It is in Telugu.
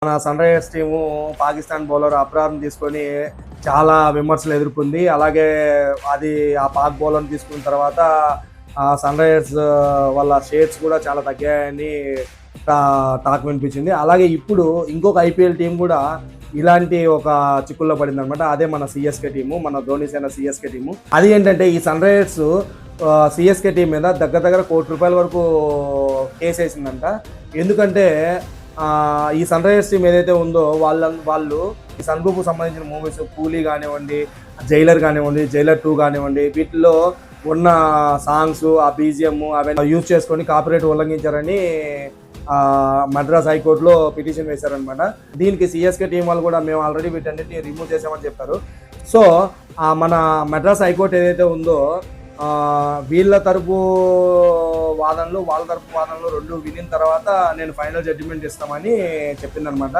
మన Sunrisers team Pakistan bowler అబ్రార్ని తీసుకొని చాలా విమర్శలు ఎదుర్కొంది. అలాగే అది ఆ పాక్ బౌలర్ని తీసుకున్న తర్వాత సన్ రైజర్స్ వాళ్ళ షేర్స్ కూడా చాలా తగ్గాయని టాక్ వినిపించింది. అలాగే ఇప్పుడు ఇంకొక ఐపీఎల్ టీం కూడా ఇలాంటి ఒక చిక్కుల్లో పడింది అనమాట. అదే మన సిఎస్కే టీము, మన ధోని సేన సిఎస్కే టీము. అది ఏంటంటే ఈ సన్ రైజర్స్ సిఎస్కే టీం మీద దగ్గర ₹1 కోటి వరకు కేసు వేసిందంట. ఎందుకంటే ఈ సన్ రైజర్స్ టీం ఏదైతే ఉందో వాళ్ళు ఈ సన్ గ్రూప్కు సంబంధించిన మూవీస్ కూలీ కానివ్వండి, జైలర్ కానివ్వండి, జైలర్ 2 కానివ్వండి, వీటిల్లో ఉన్న సాంగ్స్, ఆ బీజిఎం అవన్నీ యూజ్ చేసుకొని కాపీరైట్ ఉల్లంఘించారని మద్రాస్ హైకోర్టులో పిటిషన్ వేశారనమాట. దీనికి సిఎస్కే టీం వాళ్ళు కూడా మేము ఆల్రెడీ వీటన్నిటిని రిమూవ్ చేసామని చెప్పారు. సో మన మద్రాస్ హైకోర్టు ఏదైతే ఉందో వీళ్ళ తరపు వాదనలు, వాళ్ళ తరపు వాదనలు రెండు వినిన తర్వాత నేను ఫైనల్ జడ్జిమెంట్ ఇస్తామని చెప్పిందనమాట.